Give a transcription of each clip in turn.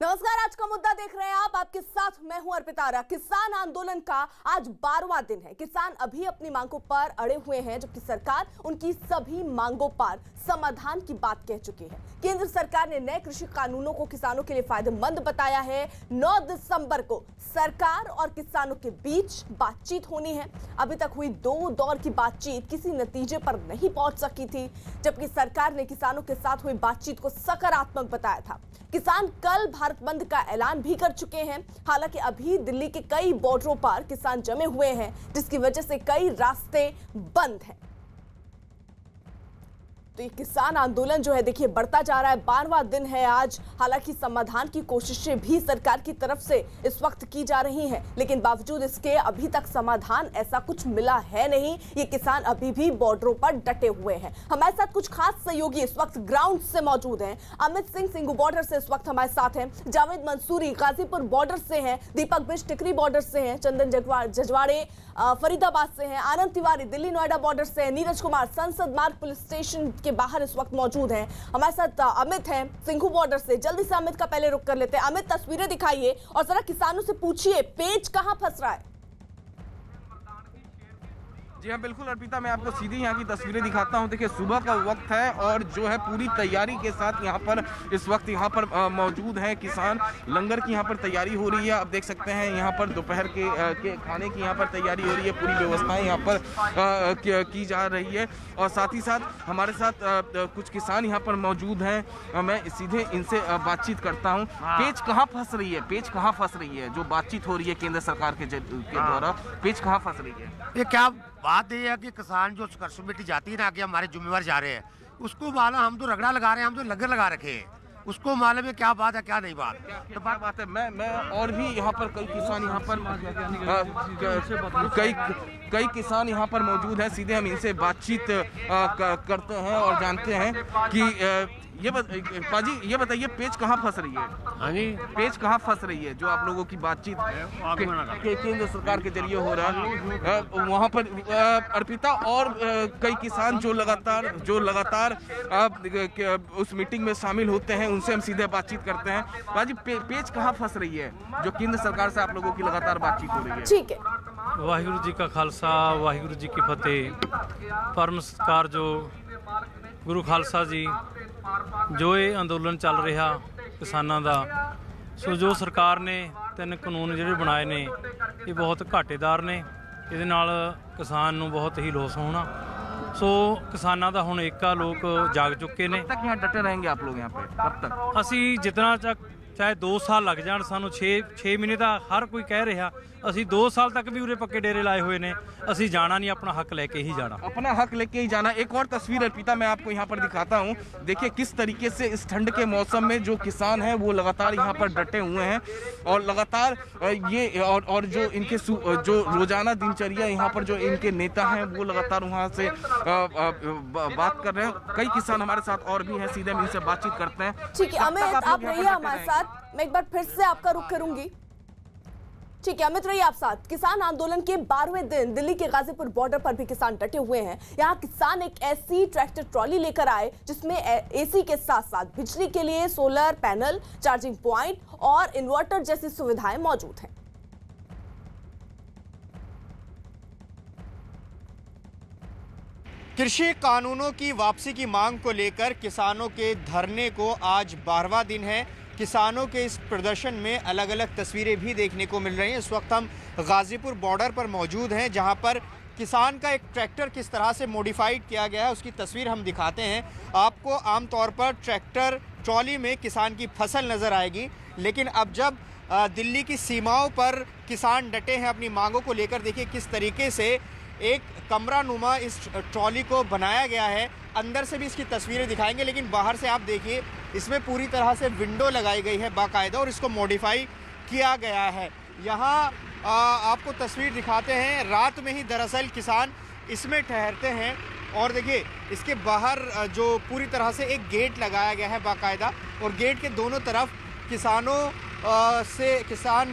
नमस्कार, आज का मुद्दा देख रहे हैं आप। आपके साथ मैं हूं अर्पिता। किसान आंदोलन का आज 12वां दिन है। किसान अभी अपनी मांगों पर अड़े हुए हैं, जबकि सरकार उनकी सभी मांगों पर समाधान की बात कह चुकी है। केंद्र सरकार ने नए कृषि कानूनों को किसानों के लिए फायदेमंद बताया है। 9 दिसंबर को सरकार और किसानों के बीच बातचीत होनी है। अभी तक हुई 2 दौर की बातचीत किसी नतीजे पर नहीं पहुंच सकी थी, जबकि सरकार ने किसानों के साथ हुई बातचीत को सकारात्मक बताया था। किसान कल भारत बंद का ऐलान भी कर चुके हैं। हालांकि अभी दिल्ली के कई बॉर्डरों पर किसान जमे हुए हैं, जिसकी वजह से कई रास्ते बंद हैं। तो ये किसान आंदोलन जो है, देखिए, बढ़ता जा रहा है। 12वां दिन है आज। हालांकि समाधान की कोशिशें भी सरकार की तरफ से इस वक्त की जा रही हैं, लेकिन बावजूद इसके अभी तक समाधान ऐसा कुछ मिला है नहीं। ये किसान अभी भी बॉर्डरों पर डटे हुए हैं। हमारे साथ कुछ खास सहयोगी इस वक्त ग्राउंड से मौजूद हैं। अमित सिंह सिंगू बॉर्डर से इस वक्त हमारे साथ हैं, जावेद मंसूरी गाजीपुर बॉर्डर से हैं, दीपक बिष्ट टिकरी बॉर्डर से हैं, चंदन जजवाड़े फरीदाबाद से हैं, आनंद तिवारी दिल्ली नोएडा बॉर्डर से हैं, नीरज कुमार संसद मार्ग पुलिस स्टेशन के बाहर इस वक्त मौजूद हैं। हमारे साथ अमित हैं सिंघू बॉर्डर से। जल्दी से अमित का पहले रुक कर लेते हैं। अमित, तस्वीरें दिखाइए और जरा किसानों से पूछिए पेच कहां फंस रहा है। जी हाँ, बिल्कुल अर्पिता, मैं आपको सीधी यहाँ की तस्वीरें दिखाता हूँ। देखिए, सुबह का वक्त है और जो है पूरी तैयारी के साथ यहाँ पर इस वक्त यहाँ पर मौजूद हैं किसान। लंगर की यहाँ पर तैयारी हो रही है। आप देख सकते हैं यहाँ पर दोपहर के खाने की यहाँ पर तैयारी हो रही है। पूरी व्यवस्थाएं यहाँ पर की जा रही है और साथ ही साथ हमारे साथ कुछ किसान यहाँ पर मौजूद हैं। मैं सीधे इनसे बातचीत करता हूँ। पेच कहाँ फंस रही है? पेच कहाँ फंस रही है? जो बातचीत हो रही है केंद्र सरकार के द्वारा, पेच कहाँ फंस रही है? ये क्या बात है कि किसान जो कमेटी जाती है ना कि हमारे जिम्मेवार जा रहे हैं, उसको मालूम हम तो रगड़ा लगा रहे हैं, हम तो लंगर लगा रखे हैं, उसको मालूम है क्या बात है क्या नहीं बात। तो बात है, मैं और भी यहाँ पर कई किसान यहाँ पर कई किसान यहाँ पर मौजूद हैं। सीधे हम इनसे बातचीत करते हैं और जानते हैं कि पाजी ये बताइए पेच कहाँ फंस रही है? हाँ जी, पेच कहाँ फंस रही है? जो आप लोगों की बातचीत केंद्र सरकार के जरिए हो रहा है वहाँ पर अर्पिता और कई किसान जो लगातार उस मीटिंग में शामिल होते हैं, उनसे हम सीधे बातचीत करते हैं। पाजी, पेच कहाँ फंस रही है जो केंद्र सरकार से आप लोगों की लगातार बातचीत हो रही है? ठीक है। वाहिगुरु जी का खालसा वाहिगुरु जी की फतेह। परम सत्कार जो गुरु खालसा जी जो ਇਹ ਅੰਦੋਲਨ ਚੱਲ ਰਿਹਾ ਕਿਸਾਨਾਂ ਦਾ, ਸੋ ਜੋ ਸਰਕਾਰ ਨੇ 3 ਕਾਨੂੰਨ ਜਿਹੜੇ ਬਣਾਏ ਨੇ ਇਹ ਬਹੁਤ ਘਾਟੇਦਾਰ ਨੇ। ਇਹਦੇ ਨਾਲ ਕਿਸਾਨ ਨੂੰ ਬਹੁਤ ਹੀ ਲੋਸ ਹੋਣਾ। ਸੋ ਕਿਸਾਨਾਂ ਦਾ ਹੁਣ ਏਕਾ ਲੋਕ ਜਾਗ ਚੁੱਕੇ ਨੇ। कब तक यहाँ डटे रहेंगे आप लोग यहाँ पे? कब तक? ਅਸੀਂ ਜਿਤਨਾ ਤੱਕ ਚਾਹੇ 2 ਸਾਲ ਲੱਗ ਜਾਣ, ਸਾਨੂੰ 6 ਮਹੀਨੇ ਦਾ ਹਰ ਕੋਈ ਕਹਿ ਰਿਹਾ। ਅਸੀਂ 2 साल तक भी उरे पक्के डेरे लाए हुए ने। ਅਸੀਂ जाना नहीं, अपना हक लेके ही जाना। अपना हक लेके ही जाना। एक और तस्वीर अर्पिता मैं आपको यहाँ पर दिखाता हूँ। देखिए किस तरीके से इस ठंड के मौसम में जो किसान हैं वो लगातार यहाँ पर डटे हुए हैं और लगातार ये और जो इनके जो रोजाना दिनचर्या यहाँ पर जो इनके नेता हैं वो लगातार वहाँ से बात कर रहे हैं। कई किसान हमारे साथ और भी हैं, सीधे हम इनसे बातचीत करते हैं। ठीक है अमित, आप रहिए हमारे साथ। मैं एक बार फिर से आपका रुख करूंगी। ठीक है अमित, रहिए आप साथ। किसान आंदोलन के 12वें दिन दिल्ली के गाजीपुर बॉर्डर पर भी किसान डटे हुए हैं। यहाँ किसान एक ऐसी ट्रैक्टर ट्रॉली लेकर आए जिसमें एसी के साथ साथ बिजली के लिए सोलर पैनल, चार्जिंग पॉइंट और इन्वर्टर जैसी सुविधाएं मौजूद हैं। कृषि कानूनों की वापसी की मांग को लेकर किसानों के धरने को आज 12वां दिन है। किसानों के इस प्रदर्शन में अलग अलग तस्वीरें भी देखने को मिल रही हैं। इस वक्त हम गाजीपुर बॉर्डर पर मौजूद हैं, जहां पर किसान का एक ट्रैक्टर किस तरह से मॉडिफाइड किया गया है उसकी तस्वीर हम दिखाते हैं आपको। आमतौर पर ट्रैक्टर ट्रॉली में किसान की फसल नज़र आएगी, लेकिन अब जब दिल्ली की सीमाओं पर किसान डटे हैं अपनी मांगों को लेकर, देखिए किस तरीके से एक कमरा नुमा इस ट्रॉली को बनाया गया है। अंदर से भी इसकी तस्वीरें दिखाएंगे, लेकिन बाहर से आप देखिए इसमें पूरी तरह से विंडो लगाई गई है बाकायदा और इसको मॉडिफाई किया गया है। यहाँ आपको तस्वीर दिखाते हैं। रात में ही दरअसल किसान इसमें ठहरते हैं और देखिए इसके बाहर जो पूरी तरह से एक गेट लगाया गया है बाकायदा, और गेट के दोनों तरफ किसानों से किसान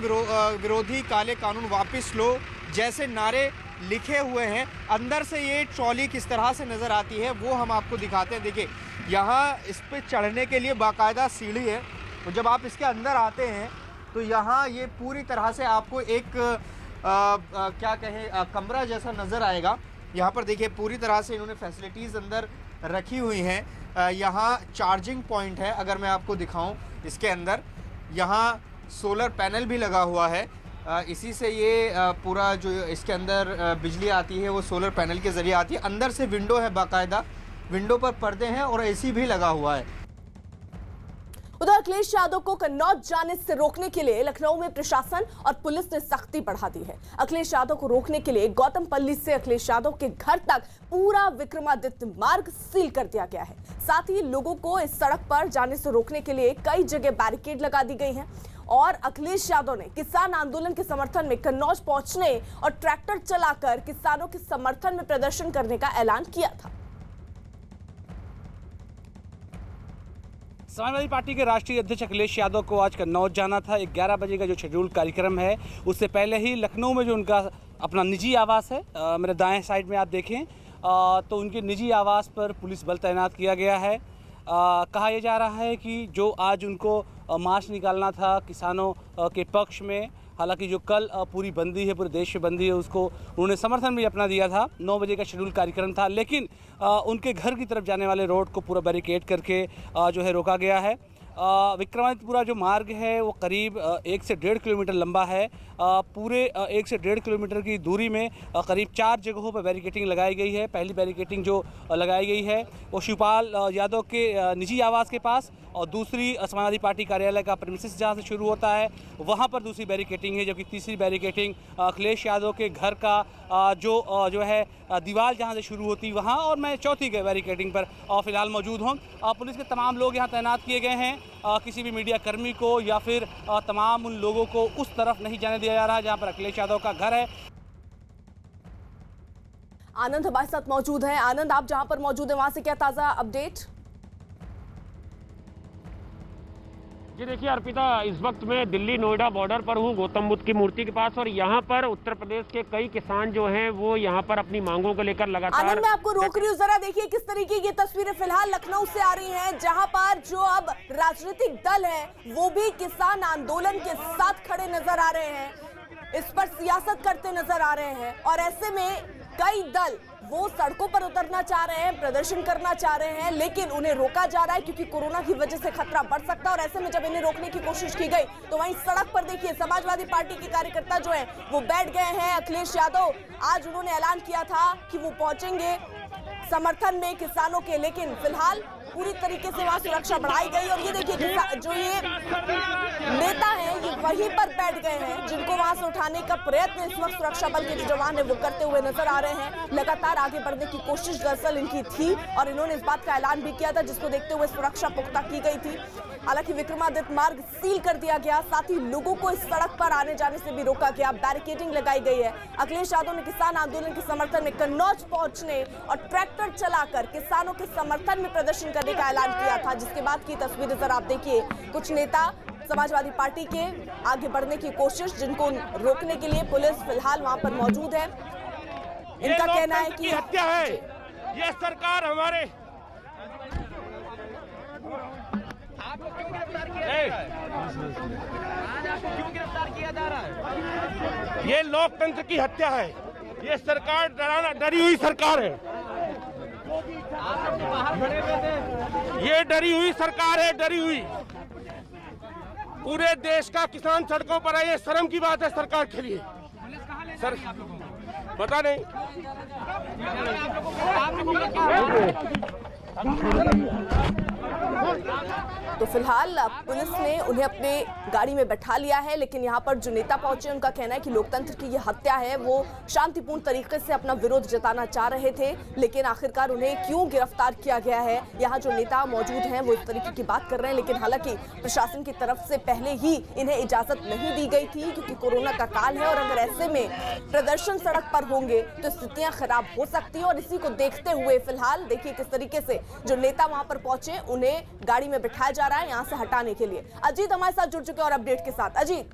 विरोधी काले कानून वापस लो जैसे नारे लिखे हुए हैं। अंदर से ये ट्रॉली किस तरह से नज़र आती है वो हम आपको दिखाते हैं। देखिए यहाँ इस पे चढ़ने के लिए बाकायदा सीढ़ी है तो जब आप इसके अंदर आते हैं तो यहाँ ये पूरी तरह से आपको एक क्या कहें कमरा जैसा नज़र आएगा। यहाँ पर देखिए पूरी तरह से इन्होंने फैसिलिटीज़ अंदर रखी हुई हैं। यहाँ चार्जिंग पॉइंट है, अगर मैं आपको दिखाऊं इसके अंदर यहाँ सोलर पैनल भी लगा हुआ है। इसी से ये पूरा जो इसके अंदर बिजली आती है वो सोलर पैनल के ज़रिए आती है। अंदर से विंडो है, बाकायदा विंडो पर पर्दे हैं और एसी भी लगा हुआ है। उधर अखिलेश यादव को कन्नौज जाने से रोकने के लिए लखनऊ में प्रशासन और पुलिस ने सख्ती बढ़ा दी है। अखिलेश यादव को रोकने के लिए गौतमपल्ली से अखिलेश यादव के घर तक पूरा विक्रमादित्य मार्ग सील कर दिया गया है। साथ ही लोगों को इस सड़क पर जाने से रोकने के लिए कई जगह बैरिकेड लगा दी गई हैं और अखिलेश यादव ने किसान आंदोलन के समर्थन में कन्नौज पहुंचने और ट्रैक्टर चलाकर किसानों के समर्थन में प्रदर्शन करने का ऐलान किया था। समाजवादी पार्टी के राष्ट्रीय अध्यक्ष अखिलेश यादव को आज कन्नौज जाना था। 11 बजे का जो शेड्यूल कार्यक्रम है उससे पहले ही लखनऊ में जो उनका अपना निजी आवास है, मेरे दाएं साइड में आप देखें तो उनके निजी आवास पर पुलिस बल तैनात किया गया है। कहा यह जा रहा है कि जो आज उनको मार्च निकालना था किसानों के पक्ष में, हालांकि जो कल पूरी बंदी है, पूरे देश में बंदी है, उसको उन्होंने समर्थन भी अपना दिया था। 9 बजे का शेड्यूल कार्यक्रम था, लेकिन उनके घर की तरफ जाने वाले रोड को पूरा बैरिकेड करके जो है रोका गया है। विक्रमादित्यपुरा जो मार्ग है वो करीब 1 से 1.5 किलोमीटर लंबा है। पूरे 1 से 1.5 किलोमीटर की दूरी में करीब 4 जगहों पर बैरिकेटिंग लगाई गई है। पहली बैरिकेटिंग जो लगाई गई है वो शिवपाल यादव के निजी आवास के पास, और दूसरी समाजवादी पार्टी कार्यालय का प्रेमिसेस जहाँ से शुरू होता है वहाँ पर दूसरी बैरिकेटिंग है, जबकि तीसरी बैरिकेटिंग अखिलेश यादव के घर का जो है दीवार जहाँ से शुरू होती वहाँ, और मैं चौथी बैरिकेटिंग पर फिलहाल मौजूद हूँ। पुलिस के तमाम लोग यहाँ तैनात किए गए हैं। किसी भी मीडिया कर्मी को या फिर तमाम उन लोगों को उस तरफ नहीं जाने दिया जा रहा है जहाँ पर अखिलेश यादव का घर है। आनंद हमारे साथ मौजूद है। आनंद, आप जहां पर मौजूद है वहां से क्या ताजा अपडेट? जी देखिए अर्पिता, इस वक्त मैं दिल्ली नोएडा बॉर्डर पर हूँ, गौतम बुद्ध की मूर्ति के पास, और यहाँ पर उत्तर प्रदेश के कई किसान जो हैं वो यहाँ पर अपनी मांगों को लेकर लगातार। आनंद, मैं आपको रोक रही हूँ, जरा देखिए किस तरीके की तस्वीरें फिलहाल लखनऊ से आ रही हैं, जहाँ पर जो अब राजनीतिक दल है वो भी किसान आंदोलन के साथ खड़े नजर आ रहे हैं, इस पर सियासत करते नजर आ रहे हैं, और ऐसे में कई दल वो सड़कों पर उतरना चाह रहे हैं, प्रदर्शन करना चाह रहे हैं, लेकिन उन्हें रोका जा रहा है क्योंकि कोरोना की वजह से खतरा बढ़ सकता है। और ऐसे में जब इन्हें रोकने की कोशिश की गई तो वहीं सड़क पर देखिए समाजवादी पार्टी के कार्यकर्ता जो है वो बैठ गए हैं। अखिलेश यादव आज उन्होंने ऐलान किया था कि वो पहुंचेंगे समर्थन में किसानों के, लेकिन फिलहाल पूरी तरीके से वहां सुरक्षा बढ़ाई गई। और ये देखिए जो ये नेता हैं ये वहीं पर बैठ गए हैं, जिनको वहां से उठाने का प्रयत्न इस वक्त सुरक्षा बल के जो जवान है वो करते हुए नजर आ रहे हैं। लगातार आगे बढ़ने की कोशिश दरअसल इनकी थी और इन्होंने इस बात का ऐलान भी किया था, जिसको देखते हुए सुरक्षा पुख्ता की गई थी। हालांकि विक्रमादित्य मार्ग सील कर दिया गया, साथ ही लोगों को इस सड़क पर आने जाने से भी रोका गया, बैरिकेडिंग लगाई गई है। अखिलेश यादव ने किसान आंदोलन के समर्थन में कन्नौज पहुंचने और ट्रैक्टर चलाकर किसानों के समर्थन में प्रदर्शन करने का ऐलान किया था, जिसके बाद की तस्वीरें जरा आप देखिए। कुछ नेता समाजवादी पार्टी के आगे बढ़ने की कोशिश, जिनको रोकने के लिए पुलिस फिलहाल वहां पर मौजूद है। इनका कहना है कि हत्या है, ये सरकार हमारे क्यों गिरफ्तार किया जा रहा है? ये लोकतंत्र की हत्या है, ये सरकार डरी हुई सरकार है, ये डरी हुई सरकार है, डरी हुई। पूरे देश का किसान सड़कों पर है, ये शर्म की बात है सरकार के लिए। सर पता नहीं तो फिलहाल पुलिस ने उन्हें अपने गाड़ी में बैठा लिया है, लेकिन यहाँ पर जो नेता पहुंचे उनका कहना है कि लोकतंत्र की ये हत्या है। वो शांतिपूर्ण तरीके से अपना विरोध जताना चाह रहे थे, लेकिन आखिरकार उन्हें क्यों गिरफ्तार किया गया है। यहाँ जो नेता मौजूद हैं वो इस तरीके की बात कर रहे हैं, लेकिन हालांकि प्रशासन की तरफ से पहले ही इन्हें इजाजत नहीं दी गई थी क्योंकि कोरोना का काल है, और अगर ऐसे में प्रदर्शन सड़क पर होंगे तो स्थितियां खराब हो सकती है। और इसी को देखते हुए फिलहाल देखिए किस तरीके से जो नेता वहां पर पहुंचे उन्हें गाड़ी में बिठाया जा रहा है यहां से हटाने के लिए। अजीत हमारे साथ जुड़ चुके और अपडेट के साथ। अजीत,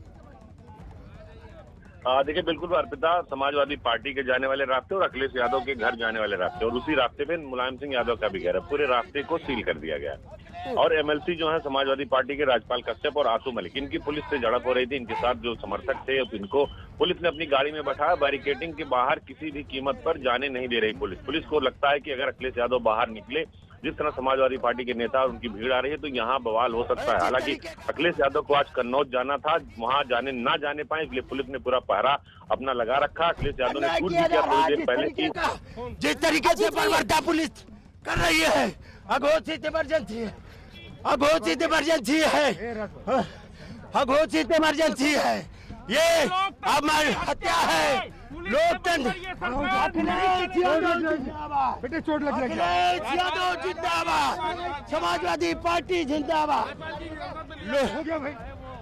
देखिए बिल्कुल अर्पिता, समाजवादी पार्टी के जाने वाले रास्ते और अखिलेश यादव के घर जाने वाले रास्ते और उसी रास्ते पे मुलायम सिंह यादव का भी घर है, पूरे रास्ते को सील कर दिया गया है। और एमएलसी जो है समाजवादी पार्टी के राजपाल कश्यप और आसू मलिक, इनकी पुलिस से झड़प हो रही थी। इनके साथ जो समर्थक थे इनको पुलिस ने अपनी गाड़ी में बैठाया। बैरिकेडिंग के बाहर किसी भी कीमत पर जाने नहीं दे रही पुलिस को लगता है कि अगर अखिलेश यादव बाहर निकले, जिस तरह समाजवादी पार्टी के नेता और उनकी भीड़ आ रही है, तो यहाँ बवाल हो सकता है। हालांकि अखिलेश यादव को आज कन्नौज जाना था, वहाँ ना जाने पाए, इसलिए पुलिस ने पूरा पहरा अपना लगा रखा। अखिलेश यादव ने ट्वीट किया थोड़ी देर पहले की जिस तरीके से बर्बरता पुलिस कर रही है, अघोषित इमरजेंसी है, अघोषित इमरजेंसी है, अघोषित इमरजेंसी है, ये हमारी हत्या है। लोकतंत्र बेटे चोट लग रही है। अखिलेश यादव जिंदाबाद, समाजवादी पार्टी जिंदाबाद।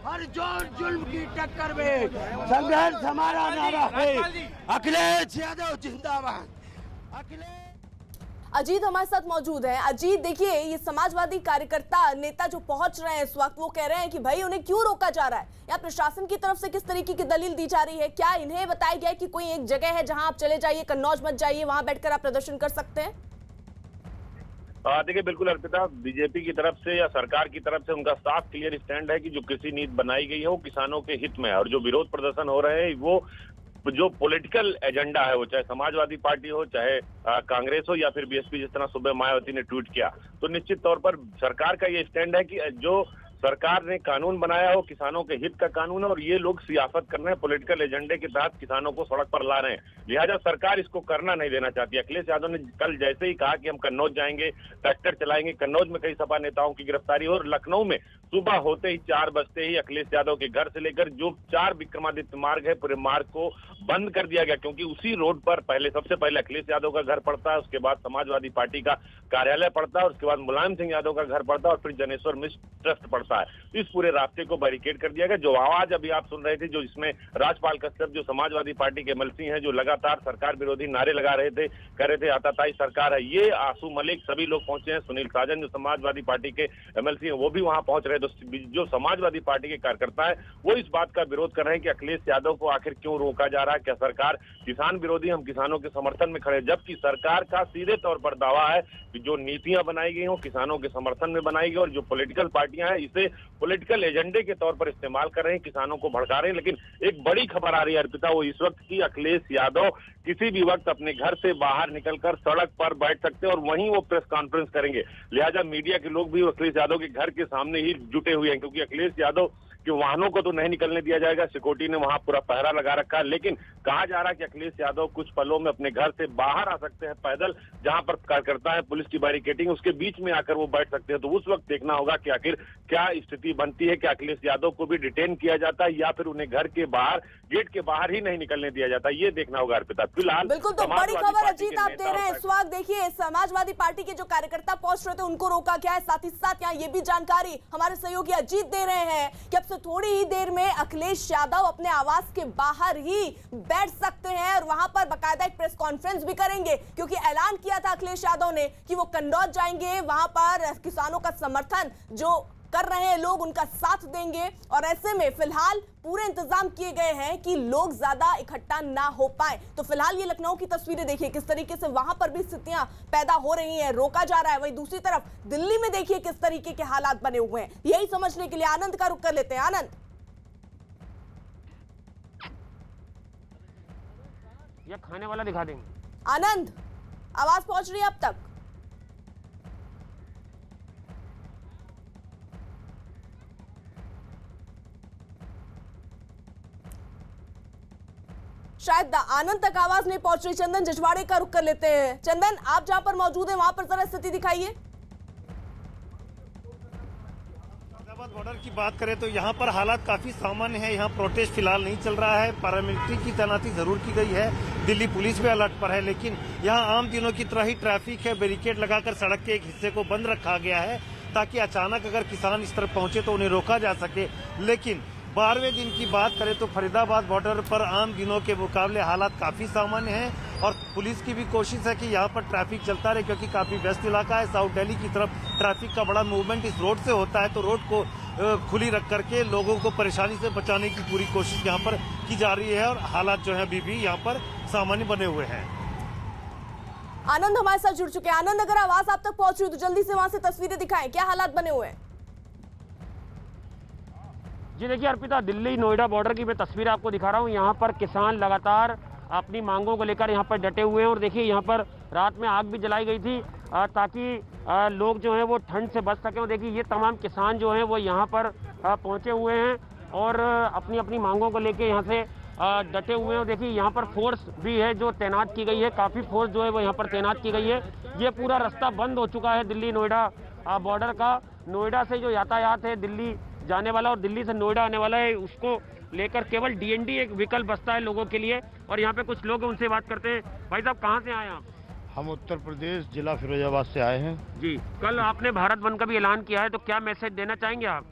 हर जोर जुल्म की टक्कर में संघर्ष हमारा नारा है। अखिलेश यादव जिंदाबाद। अखिलेश अजीत हमारे साथ मौजूद हैं। अजीत, देखिए ये समाजवादी कार्यकर्ता नेता जो पहुंच रहे हैं इस वक्त, वो कह रहे हैं कि भाई उन्हें क्यों रोका जा रहा है, या प्रशासन की तरफ से किस तरीके की दलील दी जा रही है? क्या इन्हें बताया गया है कि कोई एक जगह है जहां आप चले जाइए, कन्नौज मत जाइए, वहां बैठकर आप प्रदर्शन कर सकते हैं? देखिए बिल्कुल अर्पिता, बीजेपी की तरफ से या सरकार की तरफ से उनका साफ क्लियर स्टैंड है कि जो कृषि नीति बनाई गई है वो किसानों के हित में है, और जो विरोध प्रदर्शन हो रहे हैं वो जो पॉलिटिकल एजेंडा है, वो चाहे समाजवादी पार्टी हो, चाहे कांग्रेस हो या फिर बीएसपी, जिस तरह सुबह मायावती ने ट्वीट किया, तो निश्चित तौर पर सरकार का ये स्टैंड है कि जो सरकार ने कानून बनाया हो किसानों के हित का कानून है, और ये लोग सियासत कर रहे हैं, पॉलिटिकल एजेंडे के तहत किसानों को सड़क पर ला रहे हैं, लिहाजा सरकार इसको करना नहीं देना चाहती। अखिलेश यादव ने कल जैसे ही कहा कि हम कन्नौज जाएंगे, ट्रैक्टर चलाएंगे, कन्नौज में कई सपा नेताओं की गिरफ्तारी हो, और लखनऊ में सुबह होते ही 4 बजते ही अखिलेश यादव के घर से लेकर जो 4 विक्रमादित्य मार्ग है, पूरे मार्ग को बंद कर दिया गया, क्योंकि उसी रोड पर सबसे पहले अखिलेश यादव का घर पड़ता है, उसके बाद समाजवादी पार्टी का कार्यालय पड़ता है, उसके बाद मुलायम सिंह यादव का घर पड़ता है, और फिर जनेश्वर मिश्र ट्रस्ट पड़ता है। इस पूरे रास्ते को बैरिकेड कर दिया गया। जो आवाज अभी आप सुन रहे थे, जो इसमें राजपाल कश्यप जो समाजवादी पार्टी के एमएलसी हैं, जो लगातार सरकार विरोधी नारे लगा रहे थे, कह रहे थे आताताई सरकार है, ये आसू मलिक सभी लोग पहुंचे हैं। सुनील साजन जो समाजवादी पार्टी के एमएलसी हैं वो भी वहां पहुंच रहे थे। जो समाजवादी पार्टी के कार्यकर्ता है वो इस बात का विरोध कर रहे हैं कि अखिलेश यादव को आखिर क्यों रोका जा रहा है, क्या सरकार किसान विरोधी, हम किसानों के समर्थन में खड़े, जबकि सरकार का सीधे तौर पर दावा है कि जो नीतियां बनाई गई हो किसानों के समर्थन में बनाई गई, और जो पॉलिटिकल पार्टियां हैं इसे पॉलिटिकल एजेंडे के तौर पर इस्तेमाल कर रहे हैं, किसानों को भड़का रहे हैं। लेकिन एक बड़ी खबर आ रही है अर्पिता, वो इस वक्त की अखिलेश यादव किसी भी वक्त अपने घर से बाहर निकलकर सड़क पर बैठ सकते हैं और वहीं वो प्रेस कॉन्फ्रेंस करेंगे। लिहाजा मीडिया के लोग भी अखिलेश यादव के घर के सामने ही जुटे हुए हैं, क्योंकि अखिलेश यादव कि वाहनों को तो नहीं निकलने दिया जाएगा, सिक्योरिटी ने वहां पूरा पहरा लगा रखा है, लेकिन कहा जा रहा है कि अखिलेश यादव कुछ पलों में अपने घर से बाहर आ सकते हैं पैदल, जहां पर कार्यकर्ता है पुलिस की बैरिकेडिंग, उसके बीच में आकर वो बैठ सकते हैं। तो उस वक्त देखना होगा कि आखिर क्या स्थिति बनती है, कि अखिलेश यादव को भी डिटेन किया जाता है या फिर उन्हें घर के बाहर, गेट के बाहर ही नहीं निकलने दिया जाता, ये देखना होगा अर्पिता। फिलहाल बिल्कुल, तो बड़ी खबर अजीत आप दे रहे हैं इस वक्त। देखिए समाजवादी पार्टी के जो कार्यकर्ता पहुंच रहे थे उनको रोका गया है, साथ ही साथ यहाँ ये भी जानकारी हमारे सहयोगी अजीत दे रहे हैं कि अब से थोड़ी ही देर में अखिलेश यादव अपने आवास के बाहर ही बैठ सकते हैं और वहां पर बाकायदा एक प्रेस कॉन्फ्रेंस भी करेंगे, क्योंकि ऐलान किया था अखिलेश यादव ने कि वो कन्नौज जाएंगे, वहां पर किसानों का समर्थन जो कर रहे हैं लोग उनका साथ देंगे, और ऐसे में फिलहाल पूरे इंतजाम किए गए हैं कि लोग ज्यादा इकट्ठा ना हो पाए। तो फिलहाल ये लखनऊ की तस्वीरें देखिए किस तरीके से वहां पर भी स्थितियां पैदा हो रही हैं, रोका जा रहा है। वहीं दूसरी तरफ दिल्ली में देखिए किस तरीके के हालात बने हुए हैं। यही समझने के लिए आनंद का रुख कर लेते हैं। आनंद, या खाने वाला दिखा देंगे। आनंद, आवाज पहुंच रही है अब तक? शायद आनंद तक आवाज नहीं पहुंच रही। चंदन जजवाड़े का रुख कर लेते हैं। चंदन, आप जहां पर मौजूद हैं वहां पर जरा स्थिति दिखाइए। बॉर्डर की बात करें तो यहाँ पर हालात काफी सामान्य है। यहाँ प्रोटेस्ट फिलहाल नहीं चल रहा है, पैरामिलिट्री की तैनाती जरूर की गई है, दिल्ली पुलिस भी अलर्ट पर है, लेकिन यहाँ आम दिनों की तरह ही ट्रैफिक है। बैरिकेड लगाकर सड़क के एक हिस्से को बंद रखा गया है ताकि अचानक अगर किसान इस तरफ पहुंचे तो उन्हें रोका जा सके। लेकिन 12वें दिन की बात करें तो फरीदाबाद बॉर्डर पर आम दिनों के मुकाबले हालात काफी सामान्य हैं। और पुलिस की भी कोशिश है कि यहाँ पर ट्रैफिक चलता रहे, क्योंकि काफ़ी व्यस्त इलाका है। साउथ दिल्ली की तरफ ट्रैफिक का बड़ा मूवमेंट इस रोड से होता है, तो रोड को खुली रख करके लोगों को परेशानी से बचाने की पूरी कोशिश यहाँ पर की जा रही है और हालात जो है अभी भी यहाँ पर सामान्य बने हुए हैं। आनंद हमारे साथ जुड़ चुके हैं। आनंद, अगर आवाज आप तक पहुंच रही हो तो जल्दी से वहां से तस्वीरें दिखाएं, क्या हालात बने हुए हैं? जी देखिए अर्पिता, दिल्ली नोएडा बॉर्डर की मैं तस्वीर आपको दिखा रहा हूँ। यहाँ पर किसान लगातार अपनी मांगों को लेकर यहाँ पर डटे हुए हैं और देखिए यहाँ पर रात में आग भी जलाई गई थी ताकि लोग जो हैं वो ठंड से बच सकें। और देखिए ये तमाम किसान जो हैं वो यहाँ पर पहुँचे हुए हैं और अपनी अपनी मांगों को लेकर यहाँ से डटे हुए हैं। और देखिए यहाँ पर फोर्स भी है जो तैनात की गई है, काफ़ी फोर्स जो है वो यहाँ पर तैनात की गई है। ये पूरा रास्ता बंद हो चुका है दिल्ली नोएडा बॉर्डर का। नोएडा से जो यातायात है दिल्ली जाने वाला और दिल्ली से नोएडा आने वाला है, उसको लेकर केवल डीएनडी एक विकल्प बचता है लोगों के लिए। और यहाँ पे कुछ लोग हैं, उनसे बात करते हैं। भाई साहब, कहाँ से आए आप? हम उत्तर प्रदेश जिला फिरोजाबाद से आए हैं। जी, कल आपने भारत बंद का भी ऐलान किया है, तो क्या मैसेज देना चाहेंगे आप?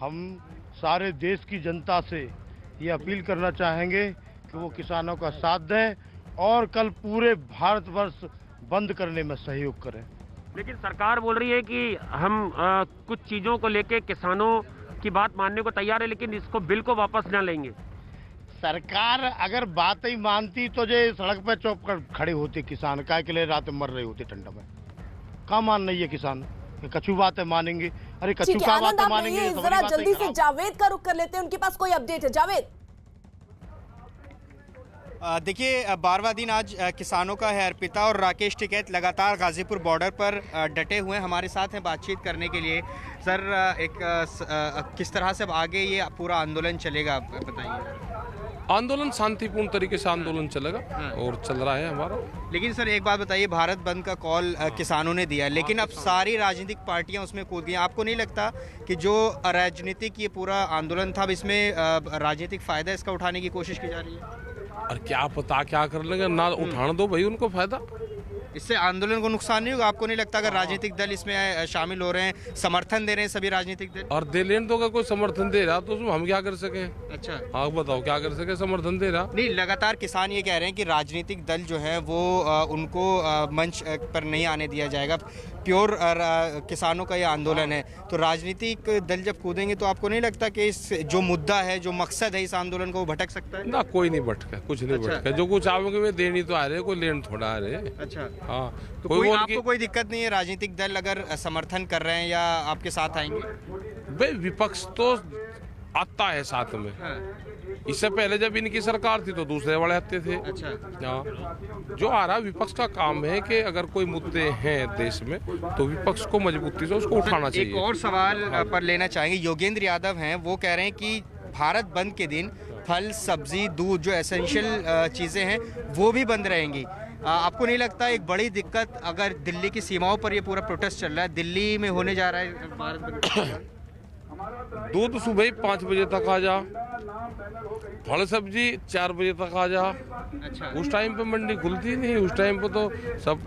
हम सारे देश की जनता से ये अपील करना चाहेंगे कि वो किसानों का साथ दें और कल पूरे भारतवर्ष बंद करने में सहयोग करें। लेकिन सरकार बोल रही है कि हम कुछ चीज़ों को लेके किसानों की बात मानने को तैयार है, लेकिन इसको बिल को वापस न लेंगे। सरकार अगर बात ही मानती तो जो सड़क पे चौक कर खड़े होते किसान, काय के लिए रात में मर रहे होते ठंडा में। का मान नहीं है किसान, कछु बात है मानेंगे? अरे कछु का बात है मानेंगे? जरा जल्दी से जावेद का रुख कर लेते हैं, उनके पास कोई अपडेट है? जावेद, देखिए 12वां दिन आज किसानों का है अर्पिता, और राकेश टिकैत लगातार गाजीपुर बॉर्डर पर डटे हुए हैं, हमारे साथ हैं बातचीत करने के लिए। सर, किस तरह से अब आगे ये पूरा आंदोलन चलेगा, बताइए। आंदोलन शांतिपूर्ण तरीके से आंदोलन चलेगा और चल रहा है हमारा। लेकिन सर एक बात बताइए, भारत बंद का कॉल किसानों ने दिया, लेकिन अब सारी राजनीतिक पार्टियां उसमें कूद गई। आपको नहीं लगता कि जो राजनीतिक ये पूरा आंदोलन था, अब इसमें राजनीतिक फायदा इसका उठाने की कोशिश की जा रही है? और क्या पता क्या कर लेंगे, ना उठाने दो भाई उनको फायदा। इससे आंदोलन को नुकसान नहीं होगा? आपको नहीं लगता अगर राजनीतिक दल इसमें शामिल हो रहे हैं, समर्थन दे रहे हैं सभी राजनीतिक दल? और दे लेने तो अगर कोई समर्थन दे रहा तो उसमें हम क्या कर सके? अच्छा, आप बताओ क्या कर सके? समर्थन दे रहा नहीं, लगातार किसान ये कह रहे हैं कि राजनीतिक दल जो है वो उनको मंच पर नहीं आने दिया जाएगा। प्योर किसानों का ये आंदोलन है, तो राजनीतिक दल जब कूदेंगे तो आपको नहीं लगता कि इस जो मुद्दा है, जो मकसद है इस आंदोलन को, वो भटक सकता है? ना, कोई नहीं भटका, कुछ नहीं भटका। जो कुछ आओगे वे देनी तो आ रहे, कोई लेन थोड़ा आ रहे। अच्छा, हाँ, तो कोई आपको कोई दिक्कत नहीं है राजनीतिक दल अगर समर्थन कर रहे हैं या आपके साथ आएंगे? भाई विपक्ष तो आता है साथ में। इससे पहले जब इनकी सरकार थी तो दूसरे वाले आते थे। अच्छा, हाँ, जो आ रहा विपक्ष का काम है कि अगर कोई मुद्दे हैं देश में तो विपक्ष को मजबूती से उसको उठाना चाहिए। एक और सवाल पर लेना चाहेंगे, योगेंद्र यादव हैं, वो कह रहे हैं कि भारत बंद के दिन फल, सब्जी, दूध, जो एसेंशियल चीज़ें हैं वो भी बंद रहेंगी। आपको नहीं लगता एक बड़ी दिक्कत अगर दिल्ली की सीमाओं पर ये पूरा प्रोटेस्ट चल रहा है, दिल्ली में होने जा रहा है भारत बंद? दूध सुबह ही 5 बजे तक आ जा, फल सब्जी 4 बजे तक आ जा। अच्छा, उस टाइम पे मंडी खुलती नहीं, उस टाइम पे तो सब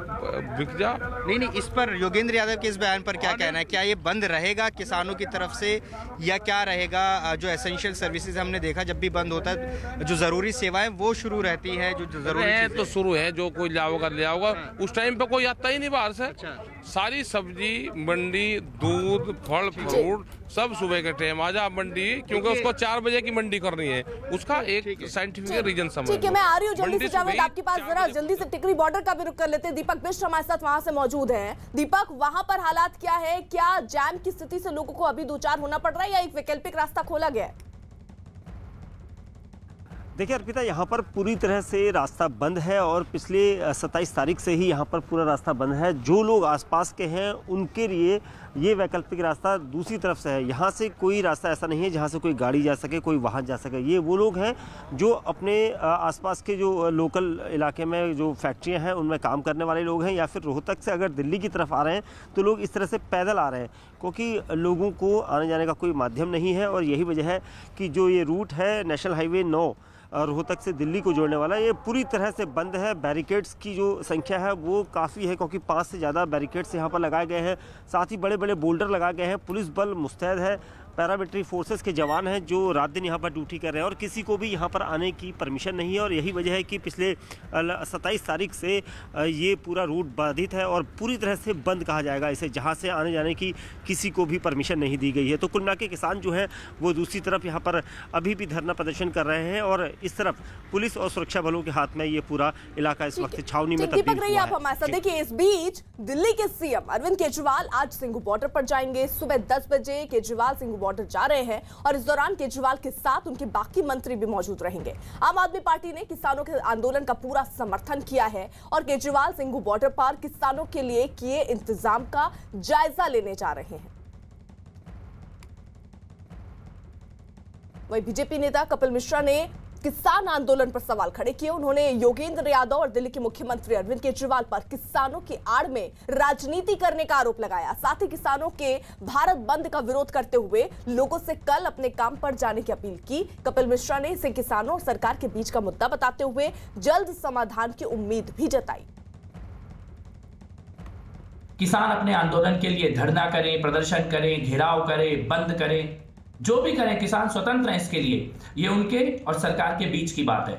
बिक जा। नहीं, इस पर योगेंद्र यादव के इस बयान पर क्या कहना है? क्या ये बंद रहेगा किसानों की तरफ से या क्या रहेगा? जो एसेंशियल सर्विसेज हमने देखा जब भी बंद होता है, जो ज़रूरी सेवाएं वो शुरू रहती हैं, जो ज़रूरी है तो शुरू है, जो कोई लाओगा ले आओगा। उस टाइम पे कोई आता ही नहीं बाहर से। अच्छा, सारी सब्जी मंडी, दूध, फल फ्रूट सब सुबह के टाइम आ जा मंडी, क्योंकि उसको 4 बजे की मंडी करनी है। उसका एक साइंटिफिक रीजन समझ। ठीक है, मैं आ रही हूँ जल्दी से जावेद आपके पास। जरा जल्दी से टिकरी बॉर्डर का भी रुख कर लेते हैं। दीपक बिष्ट हमारे साथ वहां से मौजूद हैं। दीपक, वहां पर हालात क्या है? क्या जैम की स्थिति से लोगों को अभी दो चार होना पड़ रहा है या एक वैकल्पिक रास्ता खोला गया है? देखिए अर्पिता, यहाँ पर पूरी तरह से रास्ता बंद है और पिछले 27 तारीख से ही यहाँ पर पूरा रास्ता बंद है। जो लोग आसपास के हैं उनके लिए ये वैकल्पिक रास्ता दूसरी तरफ से है। यहाँ से कोई रास्ता ऐसा नहीं है जहाँ से कोई गाड़ी जा सके, कोई वाहन जा सके। ये वो लोग हैं जो अपने आसपास के जो लोकल इलाके में जो फैक्ट्रियाँ हैं उनमें काम करने वाले लोग हैं, या फिर रोहतक से अगर दिल्ली की तरफ आ रहे हैं तो लोग इस तरह से पैदल आ रहे हैं, क्योंकि लोगों को आने जाने का कोई माध्यम नहीं है। और यही वजह है कि जो ये रूट है नेशनल हाईवे 9 रोहतक से दिल्ली को जोड़ने वाला, ये पूरी तरह से बंद है। बैरिकेड्स की जो संख्या है वो काफ़ी है, क्योंकि 5 से ज़्यादा बैरिकेड्स यहाँ पर लगाए गए हैं। साथ ही बड़े बड़े बोल्डर लगाए गए हैं। पुलिस बल मुस्तैद है पैरामिलिट्री फोर्सेस के जवान हैं जो रात दिन यहाँ पर ड्यूटी कर रहे हैं और किसी को भी यहाँ पर आने की परमिशन नहीं है। और यही वजह है कि पिछले 27 तारीख से ये पूरा रूट बाधित है और पूरी तरह से बंद कहा जाएगा इसे, जहाँ से आने जाने की किसी को भी परमिशन नहीं दी गई है। तो कुल मिला के किसान जो है वो दूसरी तरफ यहाँ पर अभी भी धरना प्रदर्शन कर रहे हैं और इस तरफ पुलिस और सुरक्षा बलों के हाथ में ये पूरा इलाका इस वक्त छावनी में तब्दील हुआ है। आप हमारे साथ देखिए, इस बीच दिल्ली के सीएम अरविंद केजरीवाल आज सिंघू बॉर्डर पर जाएंगे। सुबह 10 बजे केजरीवाल सिंघू बॉर्डर जा रहे हैं और इस दौरान केजरीवाल के साथ उनके बाकी मंत्री भी मौजूद रहेंगे। आम आदमी पार्टी ने किसानों के आंदोलन का पूरा समर्थन किया है और केजरीवाल सिंघू बॉर्डर पर किसानों के लिए किए इंतजाम का जायजा लेने जा रहे हैं। वहीं बीजेपी नेता कपिल मिश्रा ने किसान आंदोलन पर सवाल खड़े किए। उन्होंने योगेंद्र यादव और दिल्ली के मुख्यमंत्री अरविंद केजरीवाल पर किसानों की आड़ में राजनीति करने का आरोप लगाया। साथ ही किसानों के भारत बंद का विरोध करते हुए लोगों से कल अपने काम पर जाने की अपील की। कपिल मिश्रा ने इसे किसानों और सरकार के बीच का मुद्दा बताते हुए जल्द समाधान की उम्मीद भी जताई। किसान अपने आंदोलन के लिए धरना करें, प्रदर्शन करें, घेराव करें, बंद करें, जो भी करें, किसान स्वतंत्र हैं इसके लिए। ये उनके और सरकार के बीच की बात है।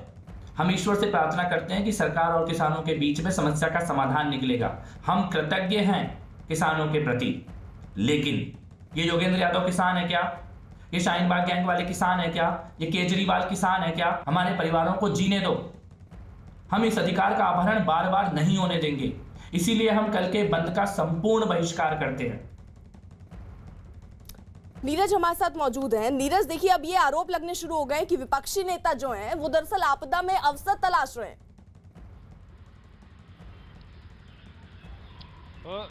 हम ईश्वर से प्रार्थना करते हैं कि सरकार और किसानों के बीच में समस्या का समाधान निकलेगा। हम कृतज्ञ हैं किसानों के प्रति, लेकिन ये योगेंद्र यादव किसान है क्या? ये शाहीन बाग गैंग वाले किसान है क्या? ये केजरीवाल किसान है क्या? हमारे परिवारों को जीने दो। हम इस अधिकार का अपहरण बार बार नहीं होने देंगे। इसीलिए हम कल के बंद का संपूर्ण बहिष्कार करते हैं। नीरज हमारे साथ मौजूद हैं। नीरज, देखिए, अब ये आरोप लगने शुरू हो गए कि विपक्षी नेता जो हैं वो दरअसल आपदा में अवसर तलाश रहे हैं।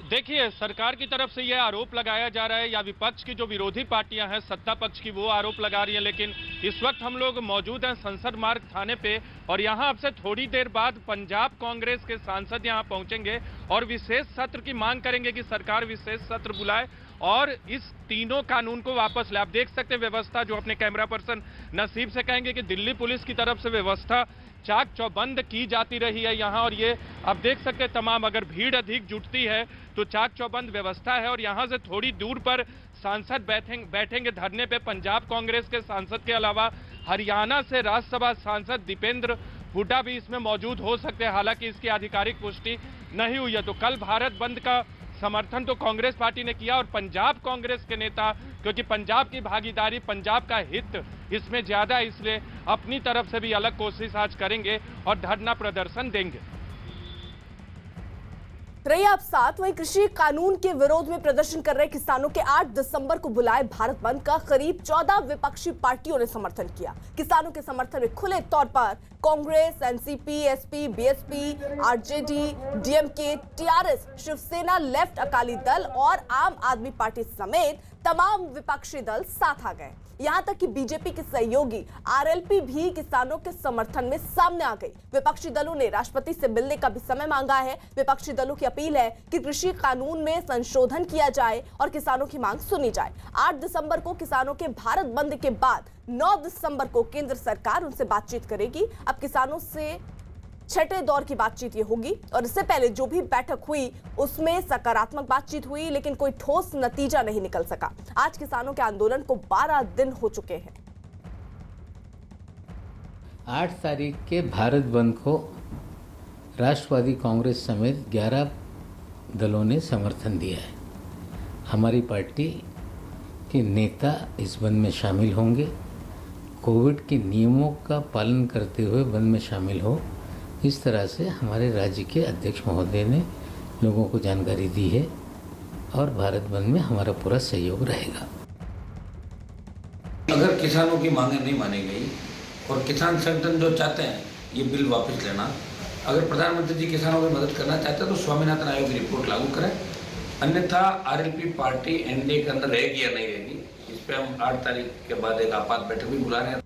देखिए, सरकार की तरफ से यह आरोप लगाया जा रहा है या विपक्ष की जो विरोधी पार्टियां हैं सत्ता पक्ष की वो आरोप लगा रही हैं, लेकिन इस वक्त हम लोग मौजूद हैं संसद मार्ग थाने पे और यहां अब से थोड़ी देर बाद पंजाब कांग्रेस के सांसद यहां पहुंचेंगे और विशेष सत्र की मांग करेंगे कि सरकार विशेष सत्र बुलाए और इस तीनों कानून को वापस ले। आप देख सकते हैं व्यवस्था, जो अपने कैमरा पर्सन नसीब से कहेंगे कि दिल्ली पुलिस की तरफ से व्यवस्था चाक चौबंद की जाती रही है यहाँ। और ये आप देख सकते हैं तमाम, अगर भीड़ अधिक जुटती है तो चाक चौबंद व्यवस्था है। और यहाँ से थोड़ी दूर पर सांसद बैठेंगे धरने पे। पंजाब कांग्रेस के सांसद के अलावा हरियाणा से राज्यसभा सांसद दीपेंद्र हुड्डा भी इसमें मौजूद हो सकते हैं, हालांकि इसकी आधिकारिक पुष्टि नहीं हुई है। तो कल भारत बंद का समर्थन तो कांग्रेस पार्टी ने किया और पंजाब कांग्रेस के नेता, क्योंकि पंजाब की भागीदारी, पंजाब का हित इसमें ज्यादा है, इसलिए अपनी तरफ से भी अलग कोशिश आज करेंगे और धरना प्रदर्शन देंगे। रहिए आप साथ। वहीं कृषि कानून के विरोध में प्रदर्शन कर रहे किसानों के 8 दिसंबर को बुलाए भारत बंद का करीब 14 विपक्षी पार्टियों ने समर्थन किया। किसानों के समर्थन में खुले तौर पर कांग्रेस, एनसीपी, एसपी, बीएसपी, आरजेडी, डीएमके, टीआरएस, शिवसेना, लेफ्ट अकाली दल और आम आदमी पार्टी समेत तमाम विपक्षी दल साथ आ गए। यहां तक कि बीजेपी के सहयोगी आरएलपी भी किसानों के समर्थन में सामने आ गई। विपक्षी दलों ने राष्ट्रपति से मिलने का भी समय मांगा है। विपक्षी दलों की अपील है कि कृषि कानून में संशोधन किया जाए और किसानों की मांग सुनी जाए। 8 दिसंबर को किसानों के भारत बंद के बाद 9 दिसंबर को केंद्र सरकार उनसे बातचीत करेगी। अब किसानों से छठे दौर की बातचीत ये होगी और इससे पहले जो भी बैठक हुई उसमें सकारात्मक बातचीत हुई, लेकिन कोई ठोस नतीजा नहीं निकल सका। आज किसानों के आंदोलन को 12 दिन हो चुके हैं। 8 तारीख के भारत बंद को राष्ट्रवादी कांग्रेस समेत 11 दलों ने समर्थन दिया है। हमारी पार्टी के नेता इस बंद में शामिल होंगे। कोविड के नियमों का पालन करते हुए बंद में शामिल हो, इस तरह से हमारे राज्य के अध्यक्ष महोदय ने लोगों को जानकारी दी है और भारत बंद में हमारा पूरा सहयोग रहेगा। अगर किसानों की मांगें नहीं मानी गई और किसान संगठन जो चाहते हैं ये बिल वापस लेना, अगर प्रधानमंत्री जी किसानों की मदद करना चाहते हैं तो स्वामीनाथन आयोग की रिपोर्ट लागू करें, अन्यथा आरएलपी पार्टी एनडीए के अंदर रहेगी या नहीं रहेगी, इस पर हम 8 तारीख के बाद एक आपात बैठक भी बुला रहे हैं।